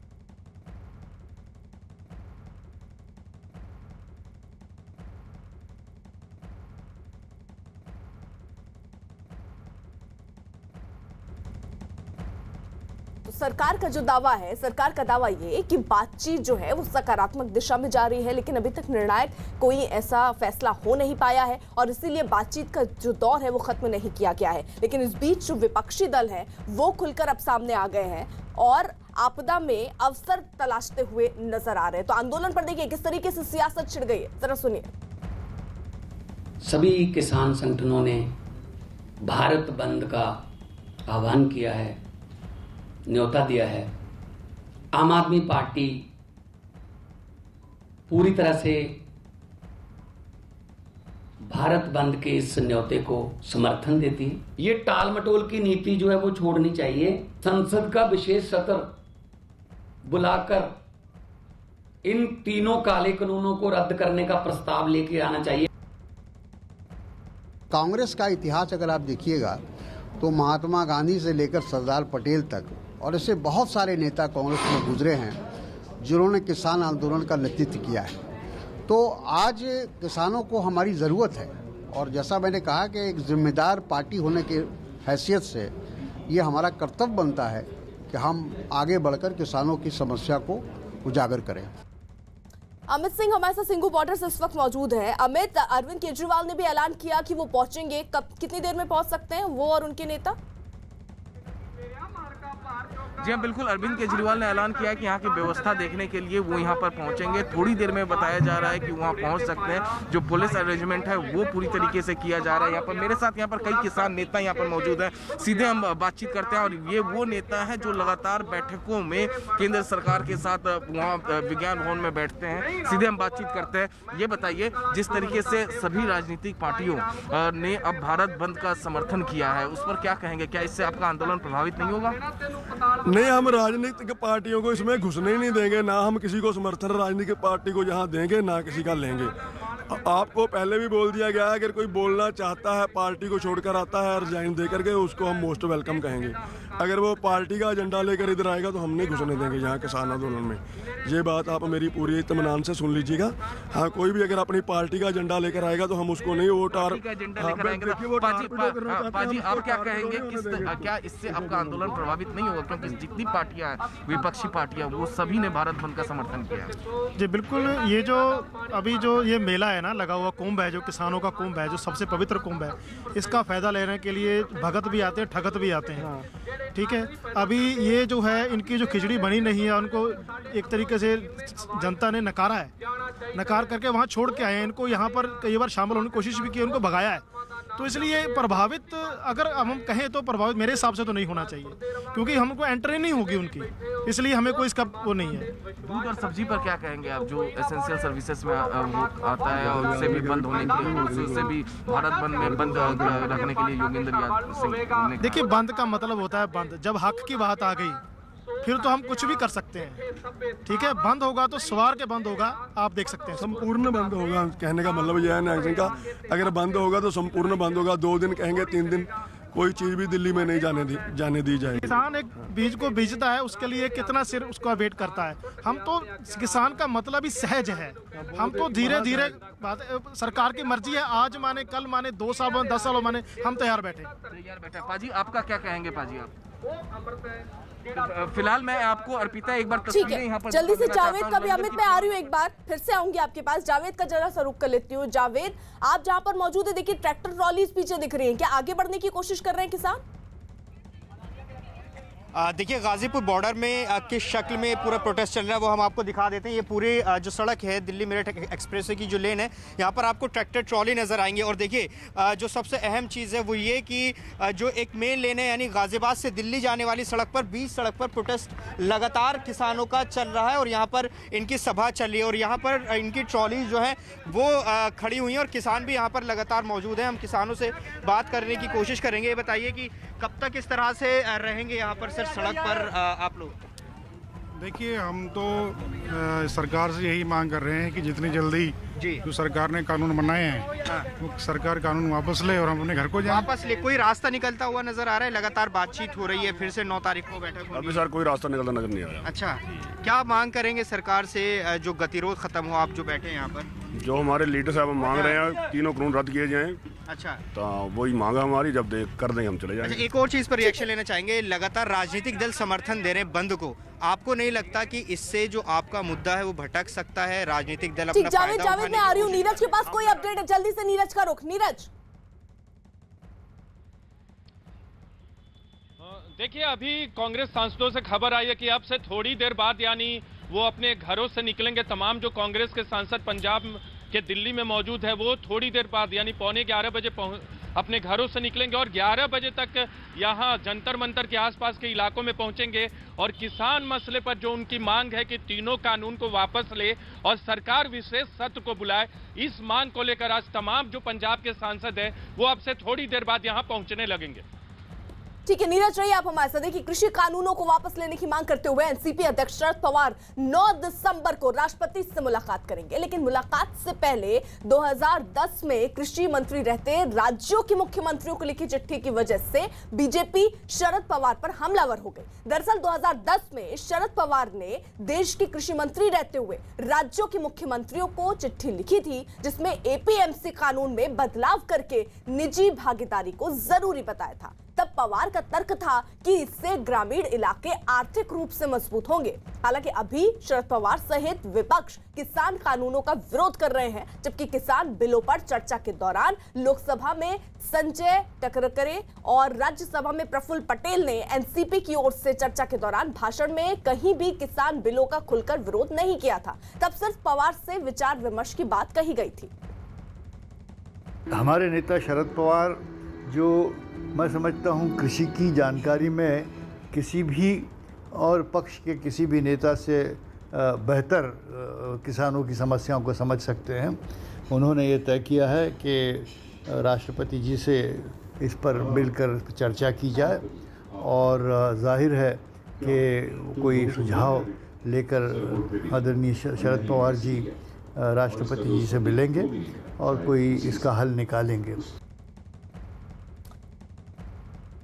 सरकार का जो दावा है, सरकार का दावा ये कि बातचीत जो है वो सकारात्मक दिशा में जा रही है, लेकिन अभी तक निर्णायक कोई ऐसा फैसला हो नहीं पाया है और इसीलिए बातचीत का जो दौर है वो खत्म नहीं किया गया है। लेकिन इस बीच जो विपक्षी दल है वो खुलकर अब सामने आ गए हैं और आपदा में अवसर तलाशते हुए नजर आ रहे हैं। तो आंदोलन पर देखिए किस तरीके से सियासत छिड़ गई है, जरा सुनिए। सभी किसान संगठनों ने भारत बंद का आह्वान किया है, न्योता दिया है। आम आदमी पार्टी पूरी तरह से भारत बंद के इस न्योते को समर्थन देती है। ये टाल मटोल की नीति जो है वो छोड़नी चाहिए। संसद का विशेष सत्र बुलाकर इन तीनों काले कानूनों को रद्द करने का प्रस्ताव लेके आना चाहिए। कांग्रेस का इतिहास अगर आप देखिएगा तो महात्मा गांधी से लेकर सरदार पटेल तक और ऐसे बहुत सारे नेता कांग्रेस में गुजरे हैं जिन्होंने किसान आंदोलन का नेतृत्व किया है। तो आज किसानों को हमारी ज़रूरत है और जैसा मैंने कहा कि एक जिम्मेदार पार्टी होने की हैसियत से ये हमारा कर्तव्य बनता है कि हम आगे बढ़कर किसानों की समस्या को उजागर करें। अमित सिंह हमारे साथ सिंघू बॉर्डर से इस वक्त मौजूद है। अमित, अरविंद केजरीवाल ने भी ऐलान किया कि वो पहुंचेंगे, कब कितनी देर में पहुंच सकते हैं वो और उनके नेता? जी हाँ, बिल्कुल। अरविंद केजरीवाल ने ऐलान किया है कि यहाँ की व्यवस्था देखने के लिए वो यहाँ पर पहुँचेंगे। थोड़ी देर में बताया जा रहा है कि वहाँ पहुँच सकते हैं। जो पुलिस अरेंजमेंट है वो पूरी तरीके से किया जा रहा है। यहाँ पर मेरे साथ यहाँ पर कई किसान नेता यहाँ पर मौजूद हैं। सीधे हम बातचीत करते हैं और ये वो नेता है जो लगातार बैठकों में केंद्र सरकार के साथ वहाँ विज्ञान भवन में बैठते हैं। सीधे हम बातचीत करते हैं। ये बताइए, जिस तरीके से सभी राजनीतिक पार्टियों ने अब भारत बंद का समर्थन किया है उस पर क्या कहेंगे? क्या इससे आपका आंदोलन प्रभावित नहीं होगा? नहीं, हम राजनीतिक पार्टियों को इसमें घुसने ही नहीं देंगे। ना हम किसी को समर्थन राजनीतिक पार्टी को यहाँ देंगे, ना किसी का लेंगे। आपको पहले भी बोल दिया गया है, अगर कोई बोलना चाहता है पार्टी को छोड़कर आता है रिजाइन दे करके, उसको हम मोस्ट वेलकम कहेंगे। अगर वो पार्टी का एजेंडा लेकर इधर आएगा तो हम नहीं घुसने देंगे यहाँ किसान आंदोलन में। ये बात आप मेरी पूरी इत्मीनान से सुन लीजिएगा। हाँ, कोई भी अगर अपनी पार्टी का एजेंडा लेकर आएगा तो हम उसको नहीं वोट आप क्या कहेंगे? क्या इससे आपका आंदोलन प्रभावित नहीं होगा? क्योंकि जितनी पार्टियां हैं, विपक्षी पार्टियां, वो सभी ने भारत बंद का समर्थन किया है। जी बिल्कुल। ये जो अभी जो ये मेला है ना लगा हुआ, कुंभ है, जो किसानों का कुंभ है, जो सबसे पवित्र कुंभ है, इसका फायदा लेने के लिए भगत भी आते हैं, ठगत भी आते हैं। ठीक है, अभी ये जो है इनकी जो खिचड़ी बनी नहीं है, उनको एक तरीके से जनता ने नकारा है, नकार करके वहाँ छोड़ के आए हैं। इनको यहाँ पर कई बार शामिल होने की कोशिश भी की, उनको भगाया है। तो इसलिए प्रभावित अगर हम कहें तो प्रभावित मेरे हिसाब से तो नहीं होना चाहिए, क्योंकि हमको एंट्री नहीं होगी उनकी, इसलिए हमें कोई इसका वो नहीं है। दूध और सब्जी पर क्या कहेंगे आप, जो एसेंशियल सर्विसेज में आता है और उसे भी बंद होने के लिए, उसे भी भारत बंद में बंद रखने के लिए योगेंद्र यादव सिंह? देखिए, बंद का मतलब होता है बंद। जब हक की बात आ गई फिर तो हम कुछ भी कर सकते हैं। ठीक है, बंद होगा तो सवार के बंद होगा, आप देख सकते हैं। संपूर्ण बंद होगा, कहने का मतलब यह है नायक सिंह का, अगर बंद होगा तो संपूर्ण बंद होगा। 2 दिन कहेंगे, 3 दिन, कोई चीज भी दिल्ली में नहीं जाने दी जाएगी। किसान एक बीज को बीजता है, उसके लिए कितना सिर उसका वेट करता है। हम तो किसान का मतलब ही सहज है। हम तो धीरे धीरे बात, सरकार की मर्जी है, आज माने कल माने 2 साल 10 साल माने, हम तैयार बैठे। पाजी, आपका क्या कहेंगे? पाजी, आप फिलहाल मैं आपको अर्पिता एक बार तस्वीरें यहाँ पर जल्दी से जावेद का भी, अमित मैं आ रही हूँ, एक बार फिर से आऊंगी आपके पास। जावेद का जरा सा रुक कर लेती हूँ। जावेद, आप जहाँ पर मौजूद है, देखिए ट्रैक्टर ट्रॉलीज पीछे दिख रही हैं, क्या आगे बढ़ने की कोशिश कर रहे हैं किसान? देखिए, गाजीपुर बॉर्डर में किस शक्ल में पूरा प्रोटेस्ट चल रहा है वो हम आपको दिखा देते हैं। ये पूरे जो सड़क है दिल्ली मेरठ एक्सप्रेस की जो लेन है, यहाँ पर आपको ट्रैक्टर ट्रॉली नज़र आएंगे। और देखिए, जो सबसे अहम चीज़ है वो ये कि जो एक मेन लेन है, यानी गाजियाबाद से दिल्ली जाने वाली सड़क पर, बीच सड़क पर प्रोटेस्ट लगातार किसानों का चल रहा है और यहाँ पर इनकी सभा चल रही है और यहाँ पर इनकी ट्रॉली जो है वो खड़ी हुई हैं और किसान भी यहाँ पर लगातार मौजूद हैं। हम किसानों से बात करने की कोशिश करेंगे। ये बताइए कि कब तक इस तरह से रहेंगे यहाँ पर सर सड़क पर आप लोग? देखिए, हम तो सरकार से यही मांग कर रहे हैं कि जितनी जल्दी जो सरकार ने कानून बनाए हैं वो सरकार कानून वापस ले और हम अपने घर को जाएं। वापस ले, कोई रास्ता निकलता हुआ नजर आ रहा है? लगातार बातचीत हो रही है, फिर से 9 तारीख को बैठक होगी। अभी सर कोई रास्ता निकलता नजर नहीं आ रहा। अच्छा, क्या मांग करेंगे सरकार से, जो गतिरोध खत्म हो? आप जो बैठे हैं यहाँ पर, जो हमारे लीडर साहब मांग रहे हैं 3 कानून रद्द किए जाएं। अच्छा, तो वही मांगा हमारी, जब कर देंगे हम चले जाएंगे। अच्छा, एक और चीज पर रिएक्शन लेना चाहेंगे। लगातार राजनीतिक दल समर्थन दे रहे हैं बंद को, आपको नहीं लगता कि इससे जो आपका मुद्दा है वो भटक सकता है? राजनीतिक दल अपना जावेद मैं आ रही हूँ, नीरज के पास कोई अपडेट है? जल्दी से नीरज का रुख। नीरज, देखिए, अभी कांग्रेस सांसदों से खबर आई है कि अब से थोड़ी देर बाद यानी वो अपने घरों से निकलेंगे। तमाम जो कांग्रेस के सांसद पंजाब के दिल्ली में मौजूद है वो थोड़ी देर बाद यानी 11:15 बजे अपने घरों से निकलेंगे और 11 बजे तक यहाँ जंतर मंतर के आसपास के इलाकों में पहुंचेंगे और किसान मसले पर जो उनकी मांग है कि तीनों कानून को वापस ले और सरकार विशेष सत्र को बुलाए, इस मांग को लेकर आज तमाम जो पंजाब के सांसद है वो अब से थोड़ी देर बाद यहाँ पहुंचने लगेंगे। ठीक है नीरज, रहिए आप हमारे साथ। देखिए, कृषि कानूनों को वापस लेने की मांग करते हुए एनसीपी अध्यक्ष शरद पवार 9 दिसंबर को राष्ट्रपति से मुलाकात करेंगे। लेकिन मुलाकात से पहले 2010 में कृषि मंत्री रहते राज्यों के मुख्यमंत्रियों को लिखी चिट्ठी की वजह से बीजेपी शरद पवार पर हमलावर हो गई। दरअसल 2010 में शरद पवार ने देश के कृषि मंत्री रहते हुए राज्यों के मुख्यमंत्रियों को चिट्ठी लिखी थी, जिसमें एपीएमसी कानून में बदलाव करके निजी भागीदारी को जरूरी बताया था। तब पवार का तर्क था कि इससे ग्रामीण इलाके आर्थिक रूप से मजबूत होंगे। हालांकि अभी शरद पवार सहित विपक्ष किसान कानूनों का विरोध कर रहे हैं, जबकि किसान बिलों पर चर्चा के दौरान लोकसभा में संजय टकरकरे और राज्यसभा में प्रफुल्ल पटेल ने एनसीपी की ओर से चर्चा के दौरान भाषण में कहीं भी किसान बिलों का खुलकर विरोध नहीं किया था। तब सिर्फ पवार से विचार विमर्श की बात कही गई थी। हमारे नेता शरद पवार, जो मैं समझता हूँ कृषि की जानकारी में किसी भी और पक्ष के किसी भी नेता से बेहतर किसानों की समस्याओं को समझ सकते हैं, उन्होंने ये तय किया है कि राष्ट्रपति जी से इस पर मिलकर चर्चा की जाए और जाहिर है कि कोई सुझाव लेकर आदरणीय शरद पवार जी राष्ट्रपति जी से मिलेंगे और कोई इसका हल निकालेंगे।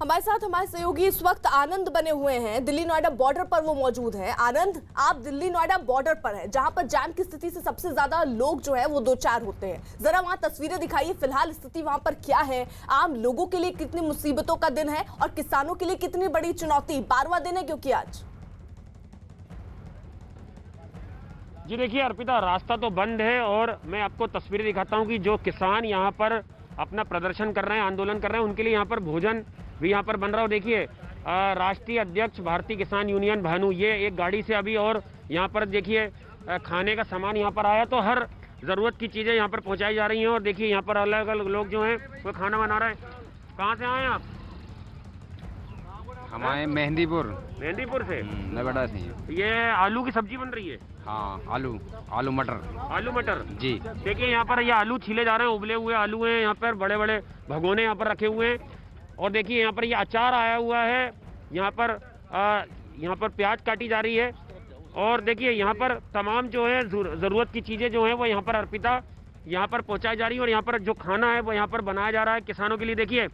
हमारे साथ हमारे सहयोगी इस वक्त आनंद बने हुए हैं, दिल्ली नोएडा बॉर्डर पर वो मौजूद हैं। आनंद, आप दिल्ली नोएडा बॉर्डर पर हैं, जहां पर जाम की स्थिति से सबसे ज्यादा लोग जो है वो दो चार होते हैं। जरा वहां तस्वीरें दिखाइए, फिलहाल स्थिति वहां पर क्या है? आम लोगों के लिए कितनी मुसीबतों का दिन है और किसानों के लिए कितनी बड़ी चुनौती? 12वां दिन है क्योंकि आज। जी देखिए अर्पिता, रास्ता तो बंद है और मैं आपको तस्वीरें दिखाता हूँ कि जो किसान यहाँ पर अपना प्रदर्शन कर रहे हैं, आंदोलन कर रहे हैं, उनके लिए यहाँ पर भोजन भी यहाँ पर बन रहा हो। देखिए राष्ट्रीय अध्यक्ष भारतीय किसान यूनियन भानु, ये एक गाड़ी से अभी और यहाँ पर देखिए खाने का सामान यहाँ पर आया, तो हर ज़रूरत की चीज़ें यहाँ पर पहुँचाई जा रही हैं। और देखिए यहाँ पर अलग अलग लोग जो हैं वो खाना बना रहे हैं। कहाँ से आए आप? हमारे मेहंदीपुर से नोएडा से। ये आलू की सब्जी बन रही है? हाँ, आलू मटर जी। देखिए यहाँ पर ये आलू छीले जा रहे हैं, उबले हुए आलू हैं, यहाँ पर बड़े बड़े भगोने यहाँ पर रखे हुए हैं। और देखिए यहाँ पर ये अचार आया हुआ है, यहाँ पर प्याज काटी जा रही है। और देखिए यहाँ पर तमाम जो है ज़रूरत की चीज़ें जो हैं वो यहाँ पर अर्पिता यहाँ पर पहुँचाई जा रही है। और यहाँ पर जो खाना है वो यहाँ पर बनाया जा रहा है किसानों के लिए। देखिए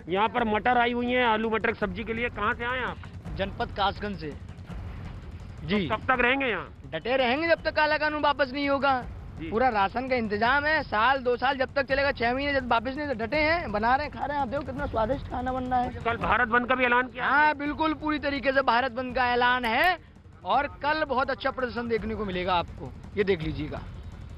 यहाँ पर मटर आई हुई है, आलू मटर की सब्जी के लिए। कहाँ से आए आप? जनपद कासगंज से जी। कब तक रहेंगे यहाँ? डटे रहेंगे जब तक काला कानून वापस नहीं होगा। पूरा राशन का इंतजाम है, 1-2 साल जब तक चलेगा, 6 महीने जब वापस नहीं, डटे हैं, बना रहे हैं, खा रहे हैं। आप देखो कितना स्वादिष्ट खाना बन रहा है। कल भारत बंद का भी ऐलान किया? हाँ बिल्कुल, पूरी तरीके से भारत बंद का ऐलान है और कल बहुत अच्छा प्रदर्शन देखने को मिलेगा आपको, ये देख लीजिएगा।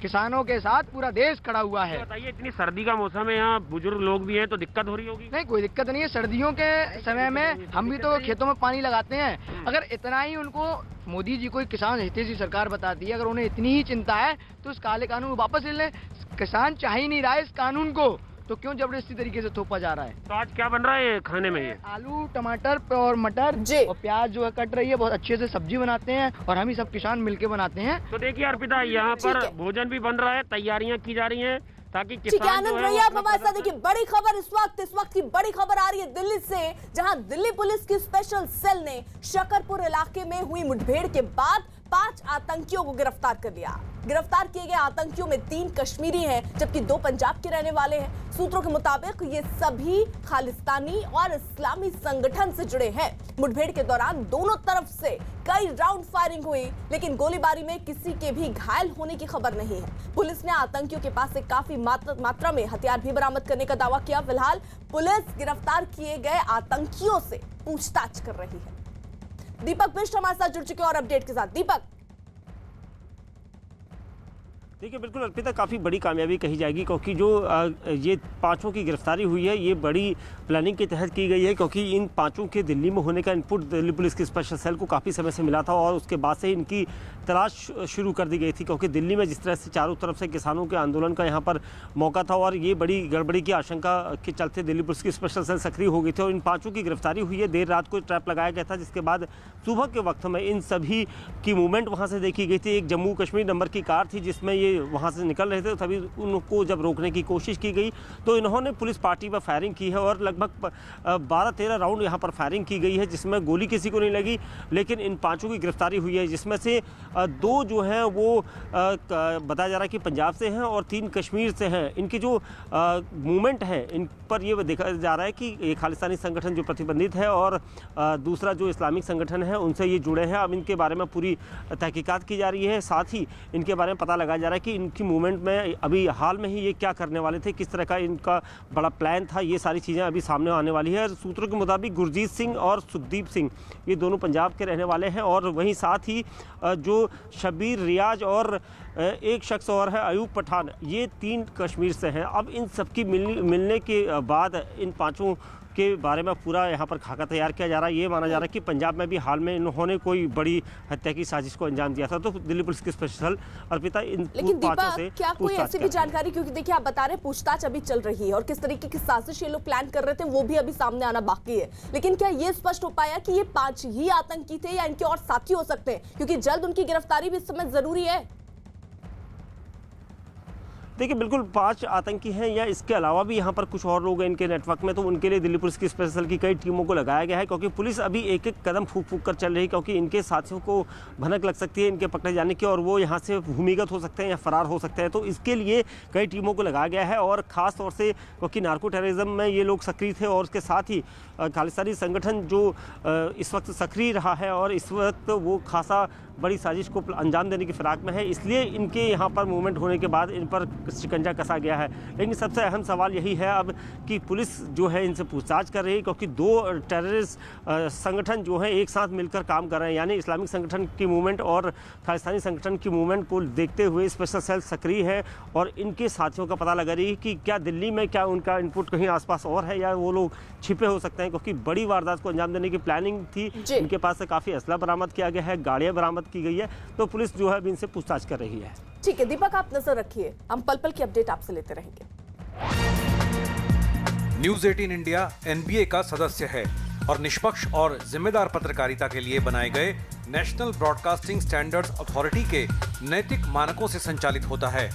किसानों के साथ पूरा देश खड़ा हुआ है। बताइए, इतनी सर्दी का मौसम है, यहाँ बुजुर्ग लोग भी हैं, तो दिक्कत हो रही होगी? नहीं, कोई दिक्कत नहीं है। सर्दियों के समय में हम भी तो खेतों में पानी लगाते हैं। अगर इतना ही उनको मोदी जी को किसान हितैषी सरकार बताती है, अगर उन्हें इतनी ही चिंता है तो इस काले कानून वापस ले लें। किसान चाह ही नहीं रहा है इस कानून को, तो क्यों जबरदस्ती तरीके से थोपा जा रहा है? तो आज क्या बन रहा है खाने में? ये आलू टमाटर और मटर और प्याज जो है कट रही है, बहुत अच्छे से सब्जी बनाते हैं और हम ही सब किसान मिलके बनाते हैं। तो देखिए अर्पिता, यहाँ पर भोजन भी बन रहा है, तैयारियां की जा रही हैं ताकि किसान आनंद रहिए आप हमारे साथ। देखिए बड़ी खबर इस वक्त की बड़ी खबर आ रही है दिल्ली से, जहां दिल्ली पुलिस की स्पेशल सेल ने शकरपुर इलाके में हुई मुठभेड़ के बाद 5 आतंकियों को गिरफ्तार कर लिया। गिरफ्तार किए गए आतंकियों में 3 कश्मीरी हैं जबकि 2 पंजाब के रहने वाले हैं। सूत्रों के मुताबिक ये सभी खालिस्तानी और इस्लामी संगठन से जुड़े हैं। मुठभेड़ के दौरान दोनों तरफ से कई राउंड फायरिंग हुई, लेकिन गोलीबारी में किसी के भी घायल होने की खबर नहीं है। पुलिस ने आतंकियों के पास से काफी मात्रा में हथियार भी बरामद करने का दावा किया। फिलहाल पुलिस गिरफ्तार किए गए आतंकियों से पूछताछ कर रही है। दीपक बिष्ट हमारे साथ जुड़ चुके हैं और अपडेट के साथ। दीपक, देखिए बिल्कुल अर्पिता, काफ़ी बड़ी कामयाबी कही जाएगी क्योंकि जो ये 5 की गिरफ्तारी हुई है ये बड़ी प्लानिंग के तहत की गई है, क्योंकि इन 5 के दिल्ली में होने का इनपुट दिल्ली पुलिस की स्पेशल सेल को काफ़ी समय से मिला था और उसके बाद से इनकी तलाश शुरू कर दी गई थी, क्योंकि दिल्ली में जिस तरह से चारों तरफ से किसानों के आंदोलन का यहाँ पर मौका था और ये बड़ी गड़बड़ी की आशंका के चलते दिल्ली पुलिस की स्पेशल सेल सक्रिय हो गई थी और इन 5 की गिरफ्तारी हुई है। देर रात को ट्रैप लगाया गया था, जिसके बाद सुबह के वक्त में इन सभी की मूवमेंट वहाँ से देखी गई थी। एक जम्मू कश्मीर नंबर की कार थी जिसमें ये वहाँ से निकल रहे थे, तभी उनको जब रोकने की कोशिश की गई तो इन्होंने पुलिस पार्टी पर फायरिंग की है और लगभग 12-13 राउंड यहाँ पर फायरिंग की गई है, जिसमें गोली किसी को नहीं लगी। लेकिन इन 5 की गिरफ्तारी हुई है, जिसमें से 2 जो हैं वो बताया जा रहा है कि पंजाब से हैं और 3 कश्मीर से हैं। इनकी जो मूवमेंट है इन पर ये देखा जा रहा है कि ये खालिस्तानी संगठन जो प्रतिबंधित है और दूसरा जो इस्लामिक संगठन है उनसे ये जुड़े हैं। अब इनके बारे में पूरी तहकीकात की जा रही है, साथ ही इनके बारे में पता लगाया जा रहा है कि इनकी मूवमेंट में अभी हाल में ही ये क्या करने वाले थे, किस तरह का इनका बड़ा प्लान था, ये सारी चीज़ें अभी सामने आने वाली है। सूत्रों के मुताबिक गुरजीत सिंह और सुखदीप सिंह ये दोनों पंजाब के रहने वाले हैं और वहीं साथ ही जो शबीर रियाज और एक शख्स और है अयूब पठान, ये 3 कश्मीर से हैं। अब इन सबकी मिलने के बाद इन 5 के बारे में पूरा यहाँ पर खाका तैयार किया जा रहा है। ये माना जा रहा है कि पंजाब में भी हाल में इन्होंने कोई बड़ी हत्या की साजिश को अंजाम दिया था। तो दिल्ली पुलिस की स्पेशल अर्पिता इन लेकिन 5 से क्या कोई ऐसी भी जानकारी, क्योंकि देखिए आप बता रहे हैं पूछताछ अभी चल रही है और किस तरीके की साजिश ये लोग प्लान कर रहे थे वो भी अभी सामने आना बाकी है, लेकिन क्या ये स्पष्ट हो पाया कि ये 5 ही आतंकी थे या इनके और साथी हो सकते हैं, क्योंकि जल्द उनकी गिरफ्तारी भी इस समय जरूरी है? देखिए बिल्कुल 5 आतंकी हैं या इसके अलावा भी यहाँ पर कुछ और लोग हैं इनके नेटवर्क में, तो उनके लिए दिल्ली पुलिस की स्पेशल की कई टीमों को लगाया गया है, क्योंकि पुलिस अभी एक कदम फूंक कर चल रही है, क्योंकि इनके साथियों को भनक लग सकती है इनके पकड़े जाने की और वो यहाँ से भूमिगत हो सकते हैं या फरार हो सकते हैं। तो इसके लिए कई टीमों को लगाया गया है और ख़ास तौर से क्योंकि नार्को टेररिज्म में ये लोग सक्रिय थे और उसके साथ ही खालिस्तानी संगठन जो इस वक्त सक्रिय रहा है और इस वक्त वो खासा बड़ी साजिश को अंजाम देने की फिराक में है, इसलिए इनके यहाँ पर मूवमेंट होने के बाद इन पर शिकंजा कसा गया है। लेकिन सबसे अहम सवाल यही है अब कि पुलिस जो है इनसे पूछताछ कर रही है, क्योंकि 2 टेररिस्ट संगठन जो है एक साथ मिलकर काम कर रहे हैं, यानी इस्लामिक संगठन की मूवमेंट और खालिस्तानी संगठन की मूवमेंट को देखते हुए स्पेशल सेल सक्रिय है और इनके साथियों का पता लगा रही है कि क्या दिल्ली में क्या उनका इनपुट कहीं आसपास और है या वो लोग छिपे हो सकते हैं, क्योंकि बड़ी वारदात को अंजाम देने की प्लानिंग थी। इनके पास से काफ़ी असला बरामद किया गया है, गाड़ियाँ बरामद की गई है, तो पुलिस जो है अभी इनसे पूछताछ कर रही है। ठीक है दीपक, आप नजर रखिए, हम पल पल की अपडेट आपसे लेते रहेंगे। न्यूज 18 इंडिया NBA का सदस्य है और निष्पक्ष और जिम्मेदार पत्रकारिता के लिए बनाए गए नेशनल ब्रॉडकास्टिंग स्टैंडर्ड्स अथॉरिटी के नैतिक मानकों से संचालित होता है।